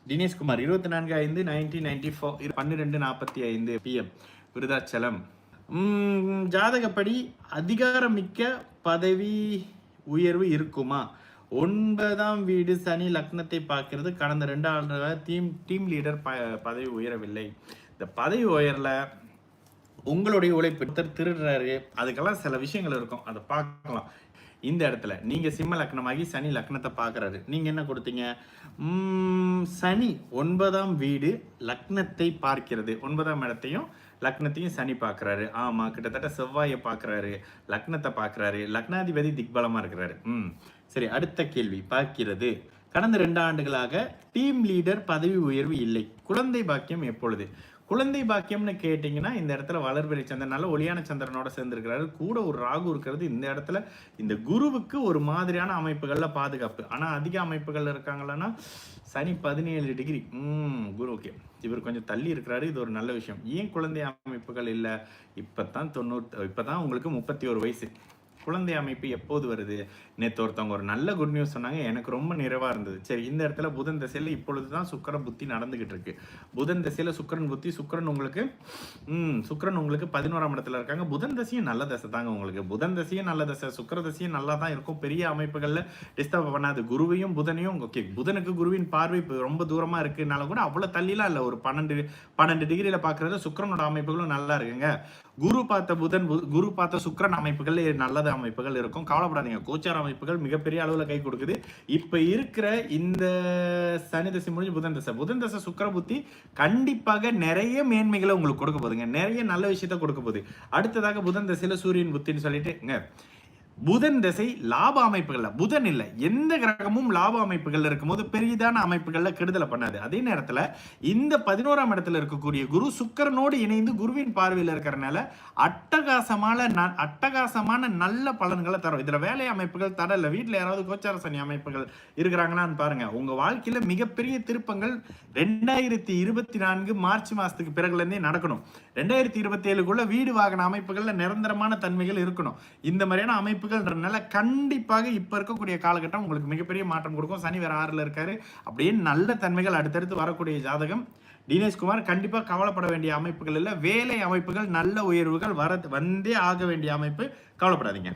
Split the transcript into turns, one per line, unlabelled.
Dineshkumar 24/5 1994 12:45 PM Virudhachalam. ஜாதகப்படி அதிகாரமிக்க பதவி உயர்வு இருக்குமா? 9ஆம் வீடு சனி லக்னத்தை பார்க்கிறது. கடந்த 2 ஆண்டுகளாக டீம் லீடர் பதவி உயரவில்லை. இந்த பதவி உயரல, உங்களுடைய உழைப்பு திருடுறாரு, அதுக்கெல்லாம் சில விஷயங்கள் இருக்கும், அதை பார்க்கலாம். இந்த இடத்துல நீங்க சிம்ம லக்னமாகி சனி லக்னத்தை பார்க்கறாரு. நீங்க என்ன கொடுத்தீங்க? சனி 9ஆம் வீடு லக்னத்தை பார்க்கிறது. 9ஆம் இடத்தையும் லக்னத்தையும் சனி பார்க்கறாரு. ஆமா, கிட்டத்தட்ட செவ்வாயை பார்க்கறாரு, லக்னத்தை பார்க்கறாரு, லக்னாதிபதி திக்பலமா இருக்கிறாரு. சரி, அடுத்த கேள்வி. பார்க்கிறது. கடந்த 2 ஆண்டுகளாக டீம் லீடர் பதவி உயர்வு இல்லை. குழந்தை பாக்கியம் எப்பொழுது? குழந்தை பாக்கியம்னு கேட்டிங்கன்னா இந்த இடத்துல வளர்பிறை சந்திரன் நல்ல ஒளியான சந்திரனோட சேர்ந்திருக்கிறாரு. கூட ஒரு ராகு இருக்கிறது. இந்த இடத்துல இந்த குருவுக்கு ஒரு மாதிரியான அமைப்புகளில் பாதுகாப்பு. ஆனால் அதிக அமைப்புகள் இருக்காங்களன்னா சனி 17 டிகிரி குரு. ஓகே, இவர் கொஞ்சம் தள்ளி இருக்கிறாரு. இது ஒரு நல்ல விஷயம். ஏன் குழந்தை அமைப்புகள் இல்லை? இப்போதான் உங்களுக்கு 31 வயசு. குழந்தை அமைப்பு எப்போது வருது? நேற்று ஒருத்தவங்க ஒரு நல்ல குட் நியூஸ் சொன்னாங்க, எனக்கு ரொம்ப நிறைவாக இருந்தது. சரி, இந்த இடத்துல புதன் திசையில் இப்பொழுது தான் சுக்கிர புத்தி நடந்துகிட்டு இருக்கு. புதன் திசையில் சுக்கிரன் புத்தி. சுக்கிரன் உங்களுக்கு 11ஆம் இடத்துல இருக்காங்க. புதன் தசையும் நல்ல தசை தாங்க உங்களுக்கு. புதன் தசையும் நல்ல தசை, சுக்கிர தசையும் நல்லா தான் இருக்கும். பெரிய அமைப்புகளில் டிஸ்டர்ப் பண்ணாது. குருவையும் புதனையும் ஓகே, புதனுக்கு குருவின் பார்வை ரொம்ப தூரமாக இருக்குனால கூட அவ்வளோ தள்ளிலாம் இல்லை. ஒரு 12 டிகிரியில் பார்க்கறது. சுக்கிரனோட அமைப்புகளும் நல்லா இருக்குங்க. குரு பார்த்த சுக்கிரன் அமைப்புகள் நல்லது அமைப்புகள் இருக்கும். கவலைப்படாதீங்க. கோச்சார அமைப்புகள் மிகப்பெரிய அளவில் கை கொடுக்குது. இப்ப இருக்கிற இந்த சனி தசை முடிஞ்சு புதன் தசை சுக்கிர புத்தி கண்டிப்பாக நிறைய மேன்மைகளை உங்களுக்கு கொடுக்க போகுதுங்க. நிறைய நல்ல விஷயத்த கொடுக்க போகுது. அடுத்ததாக புதன் தசையில சூரியன் புத்தின்னு சொல்லிட்டு புதன் திசை லாப அமைப்புகள்ல, புதன் இல்லை எந்த கிரகமும் லாப அமைப்புகள் இருக்கும்போது பெரிதான அமைப்புகள்ல கெடுதலை பண்ணாது. அதே நேரத்துல இந்த 11ஆம் இடத்துல இருக்கக்கூடிய குரு சுக்கிரனோடு இணைந்து குருவின் பார்வையில் இருக்கிறனால அட்டகாசமான நல்ல பலன்களை தரும். இதுல வேலை அமைப்புகள் தர இல்லை. வீட்டுல யாராவது கோச்சார சனி அமைப்புகள் இருக்கிறாங்களான்னு பாருங்க. உங்க வாழ்க்கையில மிகப்பெரிய திருப்பங்கள் 2024 மார்ச் மாசத்துக்கு பிறகுல இருந்தே நடக்கணும். 2027க்குள்ள வீடு வாகன அமைப்புகள்ல நிரந்தரமான தன்மைகள் இருக்கணும். இந்த மாதிரியான அமைப்புகள் கண்டிப்பாக இப்ப இருக்கக்கூடிய காலகட்டம் உங்களுக்கு மிகப்பெரிய மாற்றம் கொடுக்கும். சனி வேற 6ல இருக்காரு. அப்படியே நல்ல தன்மைகள் அடுத்தடுத்து வரக்கூடிய ஜாதகம். தினேஷ்குமார் கண்டிப்பா கவலைப்பட வேண்டிய அமைப்புகள் இல்ல. வேலை அமைப்புகள் நல்ல உயர்வுகள் வந்தே ஆக வேண்டிய அமைப்பு. கவலைப்படாதீங்க.